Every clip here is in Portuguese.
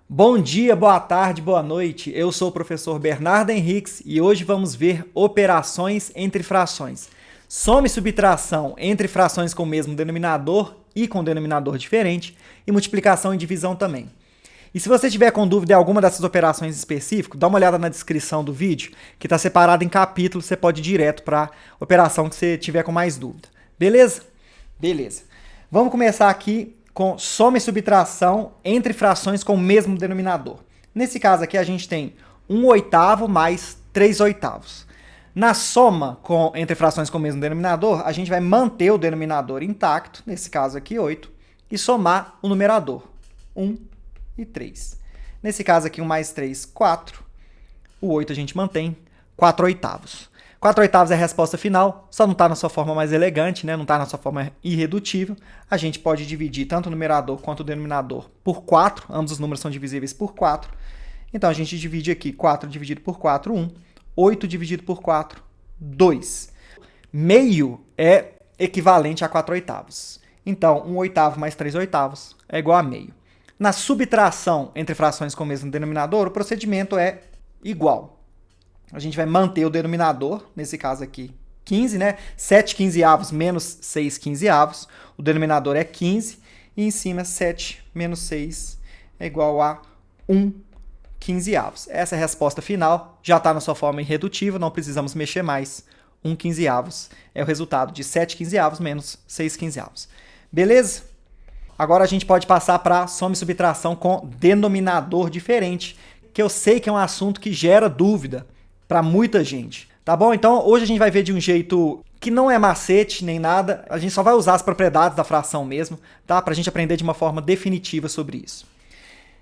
Bom dia, boa tarde, boa noite. Eu sou o professor Bernardo Henriques e hoje vamos ver operações entre frações. Soma e subtração entre frações com o mesmo denominador e com denominador diferente e multiplicação e divisão também. E se você tiver com dúvida em alguma dessas operações específicas, dá uma olhada na descrição do vídeo, que está separado em capítulos, você pode ir direto para a operação que você tiver com mais dúvida. Beleza? Beleza. Vamos começar aqui com soma e subtração entre frações com o mesmo denominador. Nesse caso aqui, a gente tem 1/8 mais 3/8. Na soma entre frações com o mesmo denominador, a gente vai manter o denominador intacto, nesse caso aqui 8, e somar o numerador, 1 e 3. Nesse caso aqui, 1 mais 3, 4. O 8 a gente mantém, 4/8. 4/8 é a resposta final, só não está na sua forma mais elegante, né? Não está na sua forma irredutível. A gente pode dividir tanto o numerador quanto o denominador por 4, ambos os números são divisíveis por 4. Então, a gente divide aqui 4 dividido por 4, 1. 8 dividido por 4, 2. Meio é equivalente a 4/8. Então, 1/8 mais 3/8 é igual a meio. Na subtração entre frações com o mesmo denominador, o procedimento é igual. A gente vai manter o denominador, nesse caso aqui, 15, né? 7/15 menos 6/15. O denominador é 15. E em cima, 7 menos 6 é igual a 1/15. Essa é a resposta final. Já está na sua forma irredutível, não precisamos mexer mais. 1/15 é o resultado de 7/15 menos 6/15. Beleza? Agora a gente pode passar para soma e subtração com denominador diferente, que eu sei que é um assunto que gera dúvida para muita gente, tá bom? Então, hoje a gente vai ver de um jeito que não é macete nem nada, a gente só vai usar as propriedades da fração mesmo, tá? Pra gente aprender de uma forma definitiva sobre isso.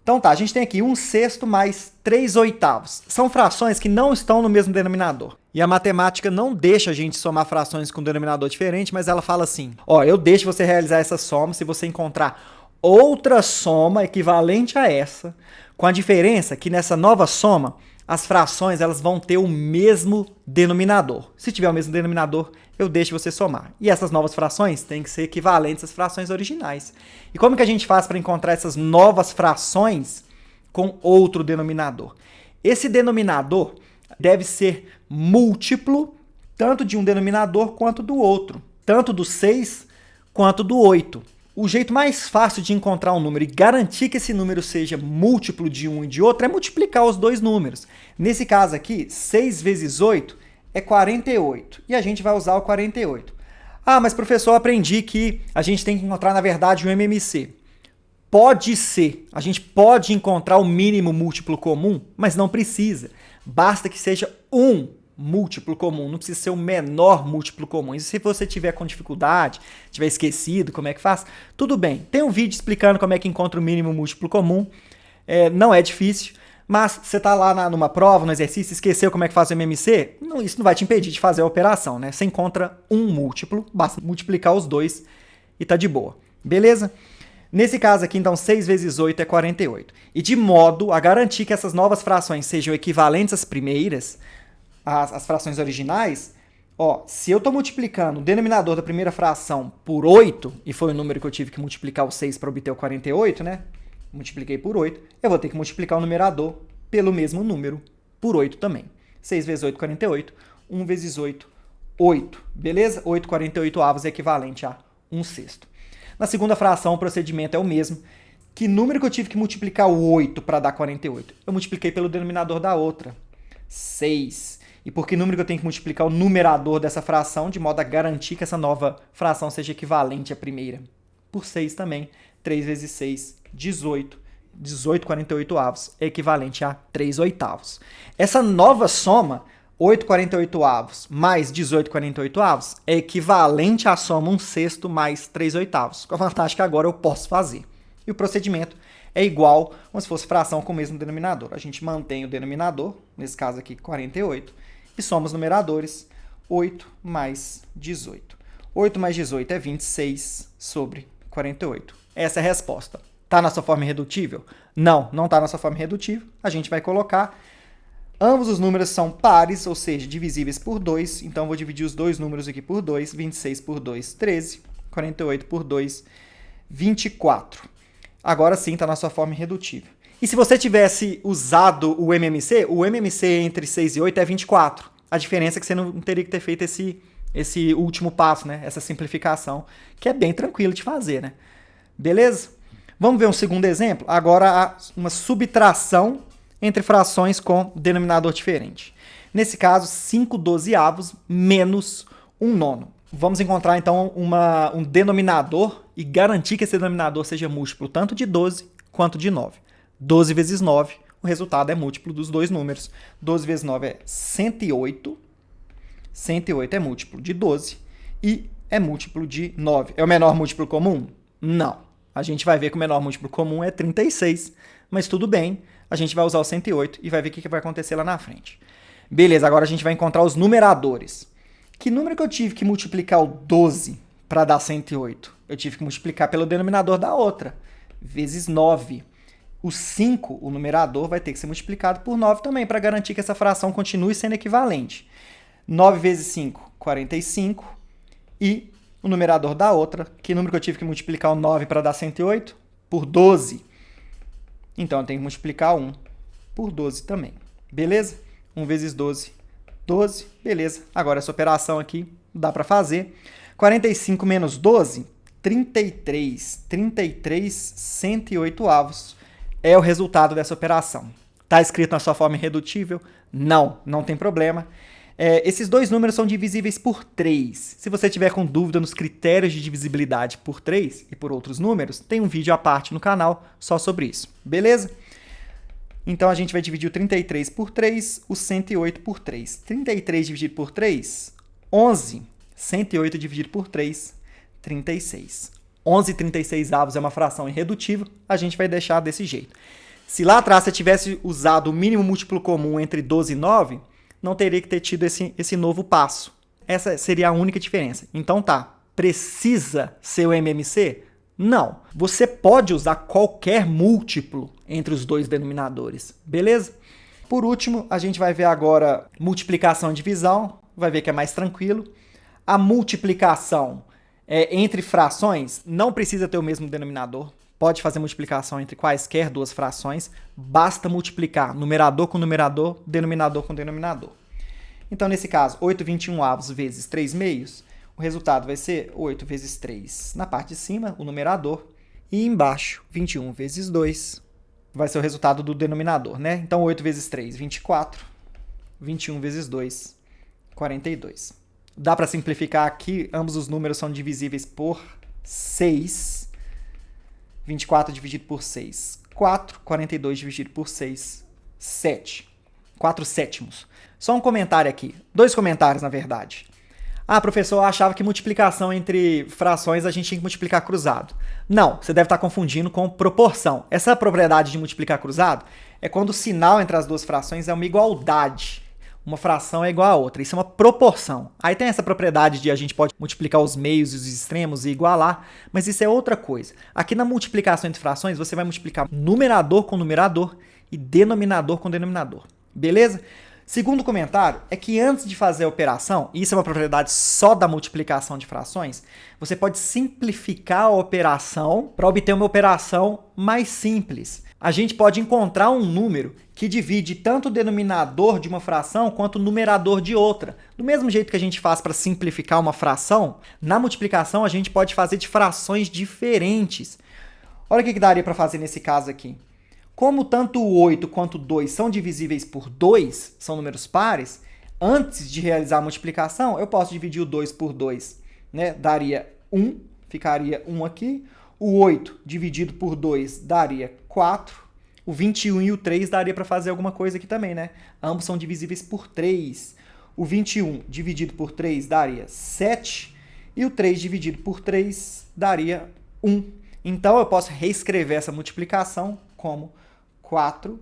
Então tá, a gente tem aqui 1/6 mais 3/8. São frações que não estão no mesmo denominador. E a matemática não deixa a gente somar frações com denominador diferente, mas ela fala assim, ó, eu deixo você realizar essa soma se você encontrar outra soma equivalente a essa, com a diferença que nessa nova soma, as frações elas vão ter o mesmo denominador. Se tiver o mesmo denominador, eu deixo você somar. E essas novas frações têm que ser equivalentes às frações originais. E como que a gente faz para encontrar essas novas frações com outro denominador? Esse denominador deve ser múltiplo tanto de um denominador quanto do outro. Tanto do 6 quanto do 8. O jeito mais fácil de encontrar um número e garantir que esse número seja múltiplo de um e de outro é multiplicar os dois números. Nesse caso aqui, 6 vezes 8 é 48. E a gente vai usar o 48. Ah, mas professor, eu aprendi que a gente tem que encontrar, na verdade, um MMC. Pode ser. A gente pode encontrar o mínimo múltiplo comum, mas não precisa. Basta que seja um múltiplo comum, não precisa ser o menor múltiplo comum. E se você tiver com dificuldade, tiver esquecido como é que faz, tudo bem. Tem um vídeo explicando como é que encontra o mínimo múltiplo comum. Não é difícil, mas você está lá numa prova, no exercício, esqueceu como é que faz o MMC, isso não vai te impedir de fazer a operação, né? Você encontra um múltiplo, basta multiplicar os dois e tá de boa. Beleza? Nesse caso aqui, então, 6 vezes 8 é 48. E de modo a garantir que essas novas frações sejam equivalentes às primeiras, as frações originais, ó, se eu estou multiplicando o denominador da primeira fração por 8, e foi o número que eu tive que multiplicar o 6 para obter o 48, né? Multipliquei por 8, eu vou ter que multiplicar o numerador pelo mesmo número por 8 também. 6 vezes 8, 48. 1 vezes 8, 8. Beleza? 8/48 é equivalente a 1/6. Na segunda fração, o procedimento é o mesmo. Que número que eu tive que multiplicar o 8 para dar 48? Eu multipliquei pelo denominador da outra, 6. E por que número que eu tenho que multiplicar o numerador dessa fração, de modo a garantir que essa nova fração seja equivalente à primeira? Por 6 também. 3 vezes 6, 18. 18/48 é equivalente a 3/8. Essa nova soma, 8/48 mais 18/48, é equivalente à soma 1/6 mais 3/8. Com a vantagem que agora eu posso fazer. E o procedimento é igual como se fosse fração com o mesmo denominador. A gente mantém o denominador, nesse caso aqui 48, e soma os numeradores, 8 mais 18. 8 mais 18 é 26 sobre 48. Essa é a resposta. Está na sua forma irredutível? Não, não está na sua forma irredutível. A gente vai colocar. Ambos os números são pares, ou seja, divisíveis por 2. Então, eu vou dividir os dois números aqui por 2. 26 por 2, 13. 48 por 2, 24. agora sim está na sua forma irredutível. E se você tivesse usado o MMC entre 6 e 8 é 24. A diferença é que você não teria que ter feito esse último passo, né? Essa simplificação, que é bem tranquilo de fazer, né? Beleza? Vamos ver um segundo exemplo? Agora, uma subtração entre frações com denominador diferente. Nesse caso, 5/12 menos 1/9. Vamos encontrar, então, um denominador e garantir que esse denominador seja múltiplo tanto de 12 quanto de 9. 12 vezes 9, o resultado é múltiplo dos dois números. 12 vezes 9 é 108. 108 é múltiplo de 12 e é múltiplo de 9. É o menor múltiplo comum? Não. A gente vai ver que o menor múltiplo comum é 36, mas tudo bem, a gente vai usar o 108 e vai ver o que vai acontecer lá na frente. Beleza, agora a gente vai encontrar os numeradores. Que número que eu tive que multiplicar o 12 para dar 108? Eu tive que multiplicar pelo denominador da outra, vezes 9. O 5, o numerador, vai ter que ser multiplicado por 9 também, para garantir que essa fração continue sendo equivalente. 9 vezes 5, 45. E o numerador da outra, que número que eu tive que multiplicar o 9 para dar 108? Por 12. Então, eu tenho que multiplicar 1 por 12 também. Beleza? 1 vezes 12, 12. Beleza. Agora, essa operação aqui dá para fazer. 45 menos 12, 33. 33 108avos é o resultado dessa operação. Está escrito na sua forma irredutível? Não, não tem problema. Esses dois números são divisíveis por 3. Se você tiver com dúvida nos critérios de divisibilidade por 3 e por outros números, tem um vídeo à parte no canal só sobre isso. Beleza? Então, a gente vai dividir o 33 por 3, o 108 por 3. 33 dividido por 3, 11. 108 dividido por 3, 36. 11/36avos é uma fração irredutível, a gente vai deixar desse jeito. Se lá atrás você tivesse usado o mínimo múltiplo comum entre 12 e 9, não teria que ter tido esse novo passo. Essa seria a única diferença. Então tá, precisa ser o MMC? Não. Você pode usar qualquer múltiplo entre os dois denominadores, beleza? Por último, a gente vai ver agora multiplicação e divisão, vai ver que é mais tranquilo. A multiplicação entre frações não precisa ter o mesmo denominador. Pode fazer multiplicação entre quaisquer duas frações. Basta multiplicar numerador com numerador, denominador com denominador. Então, nesse caso, 8/21avos vezes 3 meios, o resultado vai ser 8 vezes 3 na parte de cima, o numerador, e embaixo, 21 vezes 2, vai ser o resultado do denominador, né? Então, 8 vezes 3, 24. 21 vezes 2, 42. Dá para simplificar aqui, ambos os números são divisíveis por 6. 24 dividido por 6, 4. 42 dividido por 6, 7. 4 sétimos. Só um comentário aqui. 2 comentários, na verdade. Ah, professor, eu achava que multiplicação entre frações a gente tinha que multiplicar cruzado. Não, você deve estar confundindo com proporção. Essa propriedade de multiplicar cruzado é quando o sinal entre as duas frações é uma igualdade. Uma fração é igual a outra. Isso é uma proporção. Aí tem essa propriedade de a gente pode multiplicar os meios e os extremos e igualar, mas isso é outra coisa. Aqui na multiplicação entre frações, você vai multiplicar numerador com numerador e denominador com denominador. Beleza? Segundo comentário é que antes de fazer a operação, e isso é uma propriedade só da multiplicação de frações, você pode simplificar a operação para obter uma operação mais simples. A gente pode encontrar um número que divide tanto o denominador de uma fração quanto o numerador de outra. Do mesmo jeito que a gente faz para simplificar uma fração, na multiplicação a gente pode fazer de frações diferentes. Olha o que daria para fazer nesse caso aqui. Como tanto o 8 quanto o 2 são divisíveis por 2, são números pares, antes de realizar a multiplicação, eu posso dividir o 2 por 2, né? Daria 1, ficaria 1 aqui. O 8 dividido por 2 daria 4. O 21 e o 3 daria para fazer alguma coisa aqui também, né? Ambos são divisíveis por 3. O 21 dividido por 3 daria 7. E o 3 dividido por 3 daria 1. Então, eu posso reescrever essa multiplicação como 4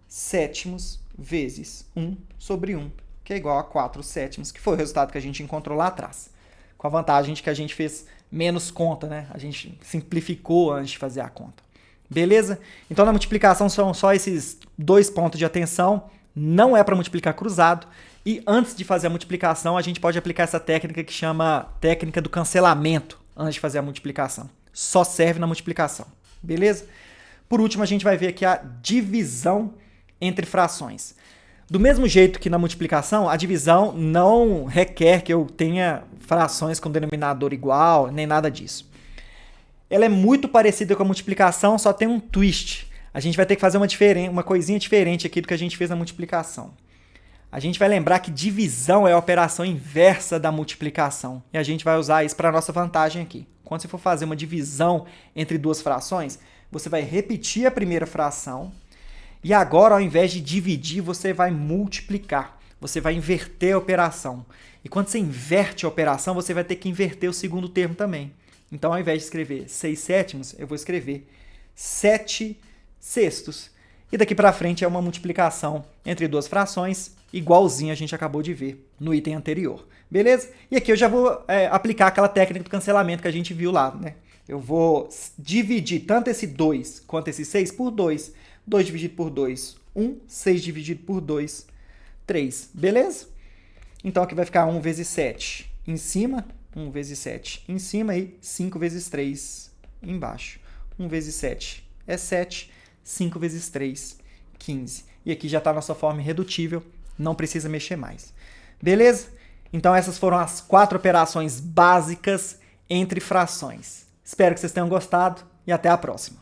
sétimos vezes 1 sobre 1, que é igual a 4 sétimos, que foi o resultado que a gente encontrou lá atrás. Com a vantagem de que a gente fez menos conta, né? A gente simplificou antes de fazer a conta. Beleza? Então, na multiplicação são só esses 2 pontos de atenção. Não é para multiplicar cruzado. E antes de fazer a multiplicação, a gente pode aplicar essa técnica que chama técnica do cancelamento antes de fazer a multiplicação. Só serve na multiplicação. beleza? Por último, a gente vai ver aqui a divisão entre frações. Do mesmo jeito que na multiplicação, a divisão não requer que eu tenha frações com denominador igual, nem nada disso. Ela é muito parecida com a multiplicação, só tem um twist. A gente vai ter que fazer uma coisinha diferente aqui do que a gente fez na multiplicação. A gente vai lembrar que divisão é a operação inversa da multiplicação. E a gente vai usar isso para a nossa vantagem aqui. Quando você for fazer uma divisão entre duas frações, você vai repetir a primeira fração. E agora, ao invés de dividir, você vai multiplicar. Você vai inverter a operação. E quando você inverte a operação, você vai ter que inverter o segundo termo também. Então, ao invés de escrever 6 sétimos, eu vou escrever 7 sextos. E daqui para frente é uma multiplicação entre duas frações, igualzinho a gente acabou de ver no item anterior. Beleza? E aqui eu já vou aplicar aquela técnica do cancelamento que a gente viu lá, né? Eu vou dividir tanto esse 2 quanto esse 6 por 2. 2 dividido por 2, 1. 6 dividido por 2, 3. Beleza? Então aqui vai ficar 1 vezes 7 em cima, 1 vezes 7 em cima e 5 vezes 3 embaixo. 1 vezes 7 é 7, 5 vezes 3, 15. E aqui já está a nossa forma irredutível, não precisa mexer mais. Beleza? Então essas foram as 4 operações básicas entre frações. Espero que vocês tenham gostado e até a próxima.